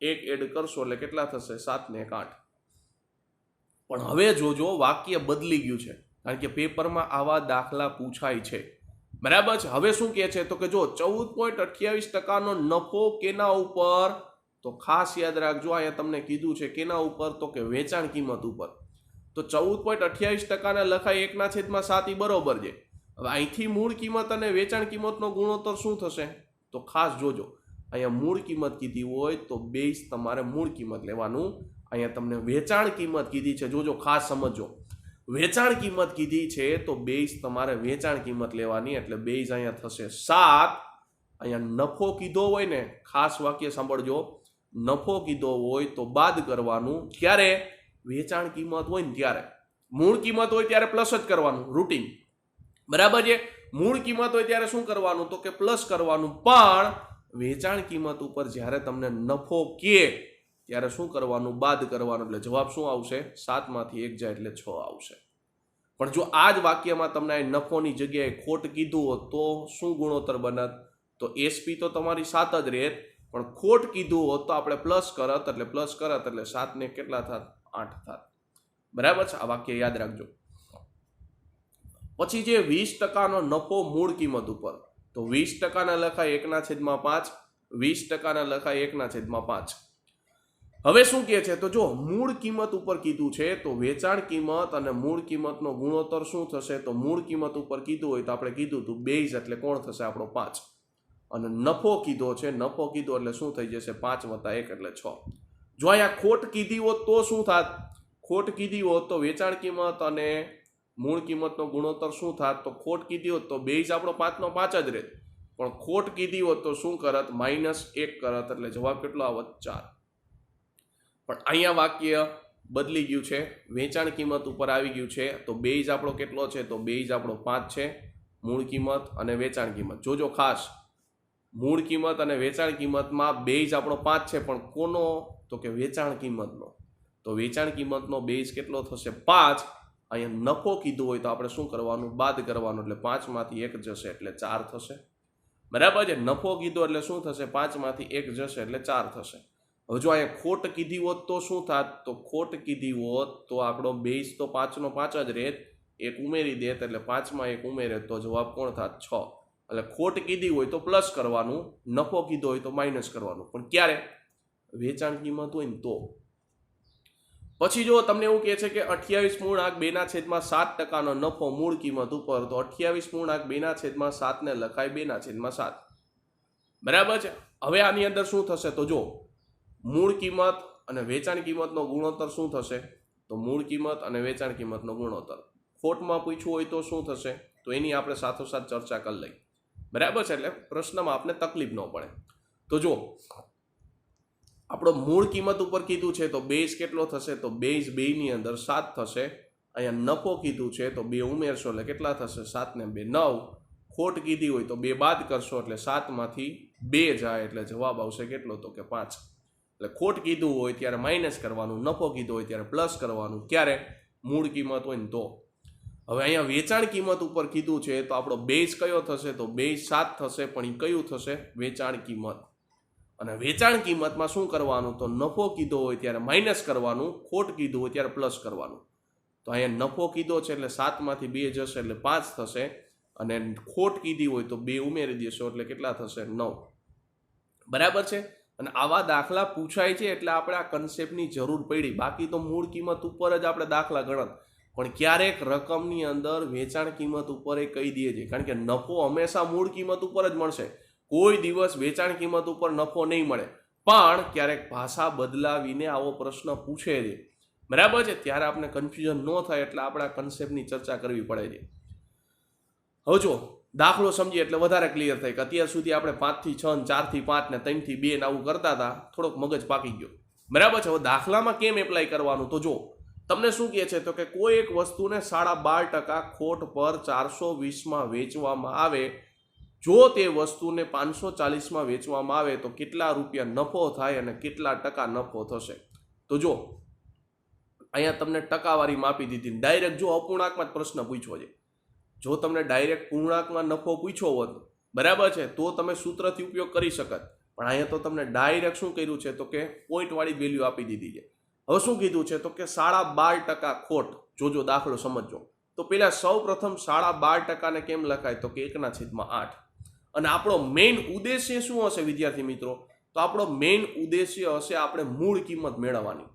1 એડ કરશો એટલે કેટલા થશે 7 ને 1 8. પણ હવે જોજો વાક્ય બદલી ગયું છે, કારણ કે પેપરમાં આવા દાખલા પૂછાય છે, બરાબર છે. હવે શું કહે છે, તો કે જો 14.28%નો નફો કેના ઉપર, તો ખાસ યાદ રાખજો અહીંયા તમને કીધું છે કેના ઉપર, તો કે વેચાણ કિંમત ઉપર. તો 14.28%ને લખાય 1/7 બરોબર છે. હવે અહીંથી મૂળ કિંમત અને વેચાણ કિંમતનો ગુણોત્તર શું થશે, તો ખાસ જોજો અહીંયા મૂળ કિંમત કીધી હોય તો બેઝ તમારે મૂળ કિંમત લેવાનું. અહીંયા તમને વેચાણ કિંમત કીધી છે, જોજો ખાસ સમજો, વેચાણ કિંમત કીધી છે તો બેઝ તમારે વેચાણ કિંમત લેવાની, એટલે બેઝ અહીંયા થશે 7. અહીંયા નફો કીધો હોય ને, ખાસ વાક્ય સાંભળજો, નફો કીધો હોય તો બાદ કરવાનું. ક્યારે વેચાણ કિંમત હોય ને ત્યારે, મૂળ કિંમત હોય ત્યારે પ્લસ જ કરવાનું, રૂટીન, બરાબર છે. મૂળ કિંમત હોય ત્યારે શું કરવાનું, તો કે પ્લસ કરવાનું. પણ વેચાણ કિંમત ઉપર જ્યારે તમને નફો કે ત્યારે શું કરવાનું, બાદ કરવાનું. એટલે જવાબ શું આવશે, 7 માંથી 1 જાય એટલે 6 આવશે. પણ જો આ જ વાક્યમાં તમને નફોની જગ્યાએ ખોટ કીધું હોત તો શું ગુણોત્તર બનત, તો એસપી તો તમારી 7 જ રહેત, પણ ખોટ કીધું હોત તો આપણે પ્લસ કરત, એટલે પ્લસ કરત એટલે 7 ને કેટલા થાત 8 થાત, બરાબર છે. આ વાક્ય યાદ રાખજો. પછી જે 20%નો નફો મૂળ કિંમત ઉપર, તો 20%ને લખાય 1/5, 20%ને લખાય 1/5. હવે શું કહે છે, તો જો મૂળ કિંમત ઉપર કીધું છે તો વેચાણ કિંમત અને મૂળ કિંમતનો ગુણોત્તર શું થશે, તો મૂળ કિંમત ઉપર કીધું હોય તો આપણે કીધું હતું બેઝ એટલે કોણ થશે આપણો 5, અને નફો કીધો છે, નફો કીધો એટલે શું થઈ જશે 5 + 1 એટલે 6. જો અહીંયા ખોટ કીધી હોત તો શું થાત, ખોટ કીધી હોત તો વેચાણ કિંમત અને મૂળ કિંમતનો ગુણોત્તર શું થાત, તો ખોટ કીધી હોત તો બેઝ આપણો 5 નો 5 જ રહેત, પણ ખોટ કીધી હોત તો શું કરત, -1 કરત, એટલે જવાબ કેટલો આવત 4. પણ અહીંયા વાક્ય બદલી ગયું છે, વેચાણ કિંમત ઉપર આવી ગયું છે. તો બેઝ આપણો કેટલો છે, તો બેઝ આપણો 5 છે, મૂળ કિંમત અને વેચાણ કિંમત. જોજો ખાસ, મૂળ કિંમત અને વેચાણ કિંમતમાં બેઝ આપણો 5 છે, પણ કોનો, તો કે વેચાણ કિંમતનો. તો વેચાણ કિંમતનો બેઝ કેટલો થશે 5. અહીંયા નફો કીધું હોય તો આપણે શું કરવાનું, બાદ કરવાનું, એટલે 5 માંથી 1 જશે એટલે 4 થશે, બરાબર છે. નફો કીધો એટલે શું થશે, 5 માંથી 1 જશે એટલે 4 થશે. હવે જો અહીંયા ખોટ કીધી હોત તો શું થાત, તો ખોટ કીધી હોત તો આપણો બેઝ તો 5 નો 5 જ રહેત, 1 ઉમેરી દેત એટલે 5 માં 1 ઉમેરે તો જવાબ કોણ થાત 6. એટલે ખોટ કીધી હોય તો પ્લસ કરવાનું, નફો કીધો હોય તો માઇનસ કરવાનું. પણ ક્યારે? વેચાણ કિંમત હોય ને તો. પછી જો તમને એવું કહે છે કે 28.2/7% નફો મૂળ કિંમત ઉપર, તો 28.2/7 ને લખાય 2/7. બરાબર છે. હવે આની અંદર શું થશે? તો જો મૂળ કિંમત અને વેચાણ કિંમતનો ગુણોત્તર શું થશે? તો મૂળ કિંમત અને વેચાણ કિંમતનો ગુણોત્તર. ખોટમાં પૂછવું હોય તો શું થશે? તો એની આપણે સાથોસાથ ચર્ચા કરી લઈએ. બરાબર છે. એટલે પ્રશ્નમાં આપણે તકલીફ ન પડે. તો જો આપણો મૂળ કિંમત ઉપર કીધું છે તો બેઝ કેટલો થશે? તો બેઝ 2 ની અંદર 7 થશે. અહીંયા નફો કીધું છે તો 2 ઉમેરશો એટલે કેટલા થશે? 7 ને 2 9. ખોટ કીધી હોય તો 2 બાદ કરશો એટલે 7 માંથી 2 જાય એટલે જવાબ આવશે કેટલો? તો કે 5. એટલે ખોટ કીધું હોય ત્યારે માઇનસ કરવાનું, નફો કીધો હોય ત્યારે પ્લસ કરવાનું. ક્યારે? મૂળ કિંમત હોય ને તો. હવે અહીંયા વેચાણ કિંમત ઉપર કીધું છે તો આપણો બેઝ કયો થશે? તો બેઝ 7 થશે. પણ એ કયું થશે? વેચાણ કિંમત. અને વેચાણ કિંમતમાં શું કરવાનું? તો નફો કીધો હોય ત્યારે માઇનસ કરવાનું, ખોટ કીધું હોય ત્યારે પ્લસ કરવાનું. તો અહીંયા નફો કીધો છે એટલે 7 માંથી 2 જશે એટલે 5 થશે. અને ખોટ કીધી હોય તો 2 ઉમેરી દેશો એટલે કેટલા થશે? 9. બરાબર છે. અને આવા દાખલા પૂછાય છે એટલે આપણે આ કન્સેપ્ટની જરૂર પડી. બાકી તો મૂળ કિંમત ઉપર જ આપણે દાખલા ગણત. પણ ક્યારેક રકમની અંદર વેચાણ કિંમત ઉપર એ કહી દઈએ છીએ, કારણ કે નફો હંમેશા મૂળ કિંમત ઉપર જ મળશે. કોઈ દિવસ વેચાણ કિંમત ઉપર નફો નહીં મળે. પણ ક્યારેક ભાષા બદલાવીને આવો પ્રશ્ન પૂછે છે. બરાબર છે. ત્યારે આપણે કન્ફ્યુઝન ન થાય એટલે આપણે આ કન્સેપ્ટની ચર્ચા કરવી પડે છે. હવે જો દાખલો સમજીએ એટલે વધારે ક્લિયર થાય કે અત્યાર સુધી આપણે 5 થી 6, 4 થી 5 ને 3 થી 2 ને આવું કરતા હતા. થોડોક મગજ પાકી ગયો. બરાબર છે. હવે દાખલામાં કેમ એપ્લાય કરવાનું? તો જો તમને શું કહે છે? તો કે કોઈ એક વસ્તુને 12.5% ખોટ પર 420 વેચવામાં આવે. જો તે વસ્તુને 540 વેચવામાં આવે તો કેટલા રૂપિયા નફો થાય અને કેટલા ટકા નફો થશે? તો જો અહીંયા તમને ટકાવારી માપી દીધી. ડાયરેક્ટ જો અપૂર્ણાંકમાં જ પ્રશ્ન પૂછ્યો છે. જો તમને ડાયરેક્ટ પૂર્ણાંકમાં નફો પૂછ્યો હોત, બરાબર છે, તો તમે સૂત્રથી ઉપયોગ કરી શકત. પણ અહીંયા તો તમને ડાયરેક્ટ શું કર્યું છે? તો કે પોઈન્ટ વાળી વેલ્યુ આપી દીધી છે. હવે શું કીધું છે? તો કે 12.5% ખોટ. જોજો દાખલો સમજો. તો પેલા સૌ પ્રથમ 12.5% ને કેમ લખાય? તો કે 1/8. અને આપણો મેઇન ઉદ્દેશ્ય શું હશે વિદ્યાર્થી મિત્રો? તો આપણો મેઇન ઉદ્દેશ્ય હશે આપણે મૂળ કિંમત મેળવવાની.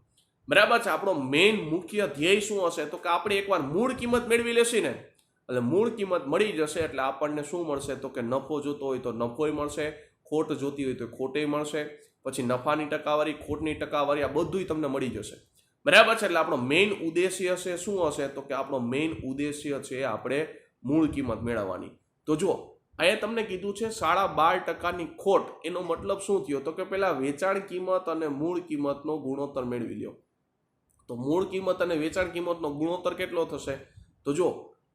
બરાબર છે. આપણો મેઇન મુખ્ય ધ્યેય શું હશે? તો કે આપણે એકવાર મૂળ કિંમત મેળવી લેશી ને એટલે મૂળ કિંમત મળી જશે એટલે આપણને શું મળશે? તો કે નફો જોતો હોય તો નફોય મળશે, ખોટ જોતી હોય તો ખોટેય મળશે, પછી નફાની ટકાવારી, ખોટની ટકાવારી, આ બધું તમને મળી જશે. બરાબર છે. એટલે આપણો મેઇન ઉદ્દેશ્ય છે શું હશે? તો કે આપણો મેઇન ઉદ્દેશ્ય છે આપણે મૂળ કિંમત મેળવવાની. તો જો અહીંયા તમને કીધું છે 12.5%ની ખોટ. એનો મતલબ શું થયો? તો કે પેલા વેચાણ કિંમત અને મૂળ કિંમતનો ગુણોત્તર મેળવી લ્યો. તો મૂળ કિંમત અને વેચાણ કિંમતનો ગુણોત્તર કેટલો થશે? તો જો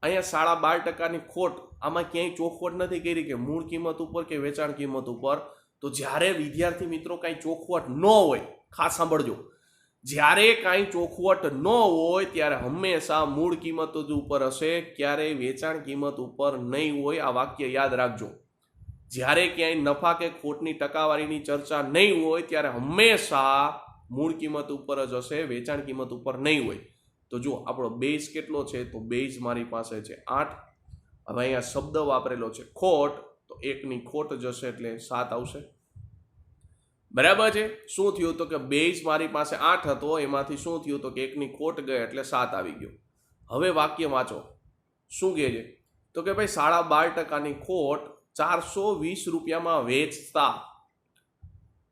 અહીંયા 12.5%ની ખોટ, આમાં ક્યાંય ચોખવટ નથી કરી કે મૂળ કિંમત ઉપર કે વેચાણ કિંમત ઉપર. તો જ્યારે વિદ્યાર્થી મિત્રો કાંઈ ચોખવટ ન હોય, ખાસ સાંભળજો, જ્યારે કાંઈ ચોખવટ ન હોય ત્યારે હંમેશા મૂળ કિંમત જ ઉપર હશે, ક્યારેય વેચાણ કિંમત ઉપર નહીં હોય. આ વાક્ય યાદ રાખજો. જ્યારે ક્યાંય નફા કે ખોટની ટકાવારીની ચર્ચા નહીં હોય ત્યારે હંમેશા મૂળ કિંમત ઉપર જ હશે, વેચાણ કિંમત ઉપર નહીં હોય. તો જો આપણો બેઝ કેટલો છે? તો બેઝ મારી પાસે છે 8. હવે અહીંયા શબ્દ વાપરેલો છે ખોટ, તો 1ની ખોટ જશે એટલે 7 આવશે. બરાબર છે. શું થયું? તો કે બેઝ મારી પાસે 8 હતો, એમાંથી શું થયું? તો કે 1ની ખોટ ગઈ એટલે 7 આવી ગયો. હવે વાક્ય વાંચો. શું કહે છે? તો કે ભાઈ 12.5%ની ખોટ 420 રૂપિયામાં વેચતા,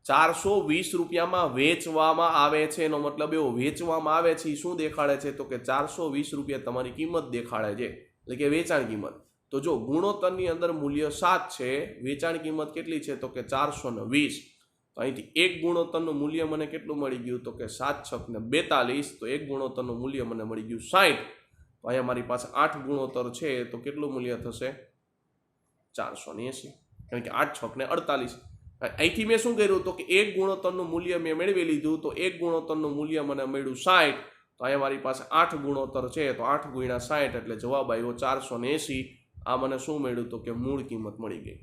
420 રૂપિયામાં વેચવામાં આવે છે. એનો મતલબ એવો વેચવામાં આવે છે શું દેખાડે છે? તો કે 420 રૂપિયા તમારી કિંમત દેખાડે છે, એટલે કે વેચાણ કિંમત. તો જો ગુણોત્તરની અંદર મૂલ્ય 7 છે, વેચાણ કિંમત કેટલી છે? તો કે 420. તો અહીંથી એક ગુણોત્તરનું મૂલ્ય મને કેટલું મળી ગયું? તો કે 7×6 = 42. તો એક ગુણોત્તરનું મૂલ્ય મને મળી ગયું 60. તો અહીંયા મારી પાસે 8 ગુણોત્તર છે તો કેટલું મૂલ્ય થશે? 480. કારણ કે 8×6 = 48. અહીંથી મેં શું કર્યું? તો કે એક ગુણોત્તરનું મૂલ્ય મેં મેળવી લીધું, તો એક ગુણોત્તરનું મૂલ્ય મને મળ્યું 60. તો અહીંયા મારી પાસે 8 ગુણોત્તર છે તો 8 × 60 એટલે જવાબ આવ્યો 480. આ મને શું મળ્યું? તો કે મૂળ કિંમત મળી ગઈ.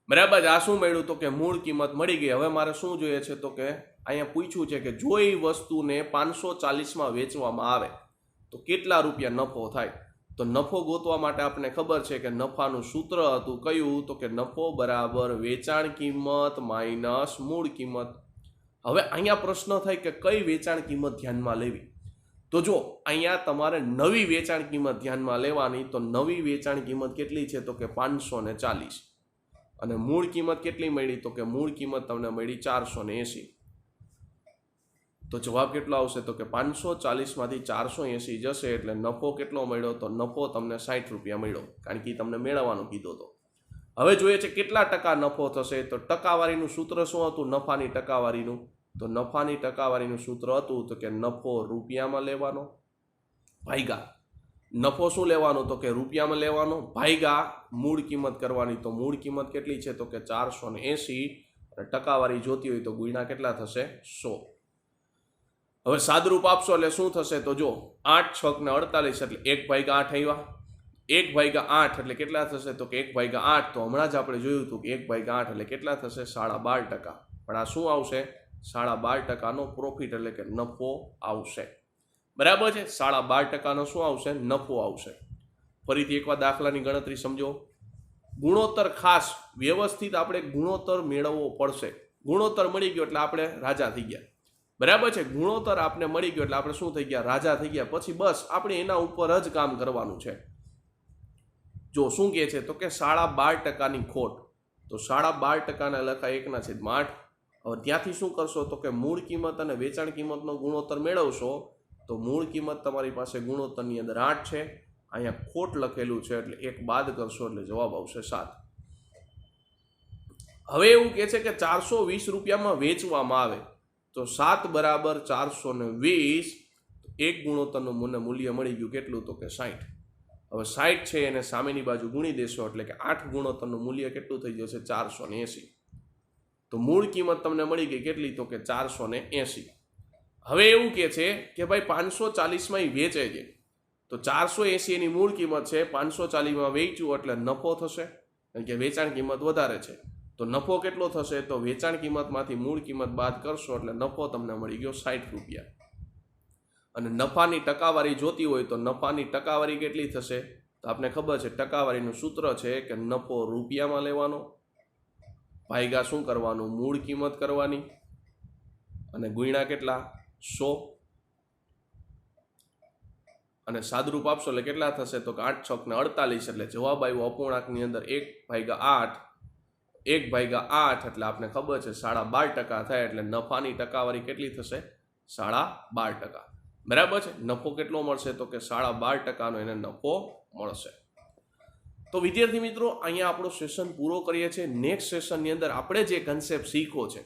બરાબર. આ શું મળ્યું? તો કે મૂળ કિંમત મળી ગઈ. હવે મારે શું જોઈએ છે? તો કે અહીંયા પૂછ્યું છે કે જો એ વસ્તુને 540 વેચવામાં આવે તો કેટલા રૂપિયા નફો થાય? તો નફો ગોતવા માટે આપણે ખબર છે કે નફાનું સૂત્ર હતું કયું, તો કે નફો બરાબર વેચાણ કિંમત માઇનસ મૂળ કિંમત. હવે અહીંયા પ્રશ્ન થાય કે કઈ વેચાણ કિંમત ધ્યાનમાં લેવી. તો જો અહીંયા તમારે નવી વેચાણ કિંમત ધ્યાનમાં લેવાની. તો નવી વેચાણ કિંમત કેટલી છે, તો કે 540. અને મૂળ કિંમત કેટલી મળી, તો કે મૂળ કિંમત તમને મળી 480. તો જવાબ કેટલો આવશે, તો કે 540 માંથી 480 જશે એટલે નફો કેટલો મળ્યો, તો નફો તમને 60 રૂપિયા મળ્યો, કારણ કે તમને મેળવવાનું કીધો હતો. હવે જોઈએ છે કેટલા ટકા નફો થશે. તો ટકાવારીનું સૂત્ર શું હતું, નફાની ટકાવારીનું. તો નફાની ટકાવારીનું સૂત્ર હતું તો કે નફો રૂપિયામાં લેવાનો ભાગ્યા નફો શું લેવાનો, તો કે રૂપિયામાં લેવાનો ભાગ્યા મૂળ કિંમત કરવાની. તો મૂળ કિંમત કેટલી છે, તો કે 480. અને ટકાવારી જોતી હોય તો ગુણ્યા કેટલા થશે, 100. હવે સાદરૂપ આપશો એટલે શું થશે, તો જો 8 6 ને 48 એટલે 1/8 આવ્યા. 1/8 એટલે કેટલા થશે, તો કે 1/8. તો હમણાં જ આપણે જોયું હતું કે 1/8 એટલે કેટલા થશે, 12.5%. પણ આ શું આવશે, 12.5%નો પ્રોફિટ એટલે કે નફો આવશે. બરાબર છે, 12.5%નો શું આવશે, નફો આવશે. ફરીથી એકવાર દાખલાની ગણતરી સમજો. ગુણોત્તર ખાસ વ્યવસ્થિત આપણે ગુણોત્તર મેળવવો પડશે. ગુણોત્તર મળી ગયો એટલે આપણે રાજા થઈ ગયા. બરાબર છે, ગુણોત્તર આપણે મળી ગયો એટલે આપણે શું થઈ ગયા, રાજા થઈ ગયા. પછી બસ આપણે એના ઉપર જ કામ કરવાનું છે. જો શું કહે છે, તો કે 12.5%ની ખોટ. તો 12.5%ને લખાય 1/8. હવે ત્યાંથી શું કરશો, તો કે મૂળ કિંમત અને વેચાણ કિંમતનો ગુણોત્તર મેળવશો. તો મૂળ કિંમત તમારી પાસે ગુણોત્તરની અંદર 8 છે, અહીંયા ખોટ લખેલું છે એટલે 1 બાદ કરશો એટલે જવાબ આવશે 7. હવે એવું કહે છે કે 420 રૂપિયામાં વેચવામાં આવે. તો 7 બરાબર 420. એક ગુણોત્તરનું મને મૂલ્ય મળી ગયું કેટલું, તો કે 60. હવે 60 છે એને સામેની બાજુ ગુણી દેશો એટલે કે 8 ગુણોત્તરનું મૂલ્ય કેટલું થઈ જશે, 480. તો મૂળ કિંમત તમને મળી ગઈ કેટલી, તો કે 480. હવે એવું કહે છે કે ભાઈ 540માં વેચે છે. તો 480 એની મૂળ કિંમત છે, 540માં વેચ્યું એટલે નફો થશે, કારણ કે વેચાણ કિંમત વધારે છે. તો નફો કેટલો થશે, તો વેચાણ કિંમતમાંથી મૂળ કિંમત બાદ કરશો એટલે નફો તમને મળી ગયો 60 રૂપિયા. અને નફાની ટકાવારી જોતી હોય તો નફાની ટકાવારી કેટલી થશે, તો આપણે ખબર છે ટકાવારીનું સૂત્ર છે કે નફો રૂપિયામાં લેવાનો ભાગ્યા શું કરવાનું, મૂળ કિંમત કરવાની અને ગુણ્યા કેટલા, 100. અને સાદરૂપ આપશો એટલે કેટલા થશે, તો કે 8 6 ને 48 એટલે જવાબ આવ્યો અપૂર્ણાંકની અંદર 1/8. 1/8 એટલે આપણે ખબર છે 12.5% થાય એટલે નફાની ટકાવારી કેટલી થશે, 12.5%. બરાબર છે, નફો કેટલો મળશે, તો કે 12.5%નો એને નફો મળશે. તો વિદ્યાર્થી મિત્રો અહીંયા આપણો સેશન પૂરો કરીએ છીએ. નેક્સ્ટ સેશનની અંદર આપણે જે કન્સેપ્ટ શીખવો છે,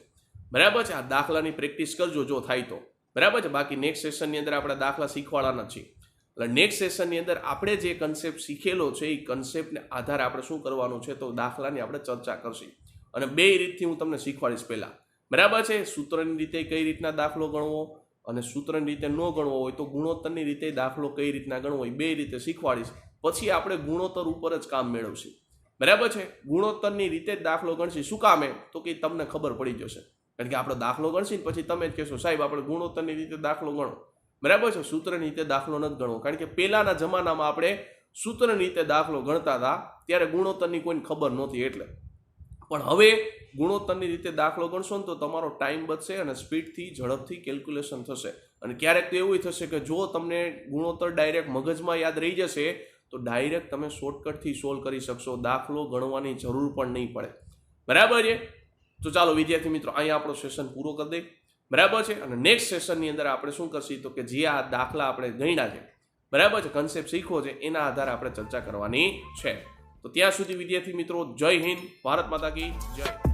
બરાબર છે, આ દાખલાની પ્રેક્ટિસ કરજો જો થાય તો. બરાબર છે, બાકી નેક્સ્ટ સેશનની અંદર આપણે દાખલા શીખવાડવાના છીએ. એટલે નેક્સ્ટ સેશનની અંદર આપણે જે કન્સેપ્ટ શીખેલો છે એ કન્સેપ્ટને આધારે આપણે શું કરવાનું છે, તો દાખલાની આપણે ચર્ચા કરશું. અને બે રીતથી હું તમને શીખવાડીશ. પહેલાં બરાબર છે, સૂત્રની રીતે કઈ રીતના દાખલો ગણવો અને સૂત્રની રીતે ન ગણવો હોય તો ગુણોત્તરની રીતે દાખલો કઈ રીતના ગણવો એ બે રીતે શીખવાડીશ. પછી આપણે ગુણોત્તર ઉપર જ કામ મેળવશું. બરાબર છે, ગુણોત્તરની રીતે જ દાખલો ગણશી. શું કામે, તો કે તમને ખબર પડી જશે. કારણ કે આપણે દાખલો ગણશી ને પછી તમે જ કહેશો સાહેબ આપણે ગુણોત્તરની રીતે દાખલો ગણો. બરાબર છે, સૂત્રની રીતે દાખલો નથી ગણવો. કારણ કે પહેલાના જમાનામાં આપણે સૂત્રની રીતે દાખલો ગણતા હતા ત્યારે ગુણોત્તરની કોઈને ખબર નહોતી એટલે. પણ હવે ગુણોત્તરની રીતે દાખલો ગણશો ને તો તમારો ટાઈમ બચશે અને સ્પીડથી ઝડપથી કેલ્ક્યુલેશન થશે. અને ક્યારેક તો એવું થશે કે જો તમને ગુણોત્તર ડાયરેક્ટ મગજમાં યાદ રહી જશે તો ડાયરેક્ટ તમે શોર્ટકટથી સોલ્વ કરી શકશો. દાખલો ગણવાની જરૂર પણ નહીં પડે. બરાબર છે, તો ચાલો વિદ્યાર્થી મિત્રો અહીંયા આપણો સેશન પૂરો કરી દઈએ. બરાબર છે, અને નેક્સ્ટ સેશનની અંદર આપણે શું કરશું, તો કે જે આ દાખલા આપણે ગણ્યા છે, બરાબર છે, કન્સેપ્ટ શીખવો છે એના આધારે આપણે ચર્ચા કરવાની છે. તો ત્યાં સુધી વિદ્યાર્થી મિત્રો જય હિન્દ, ભારત માતા કી જય.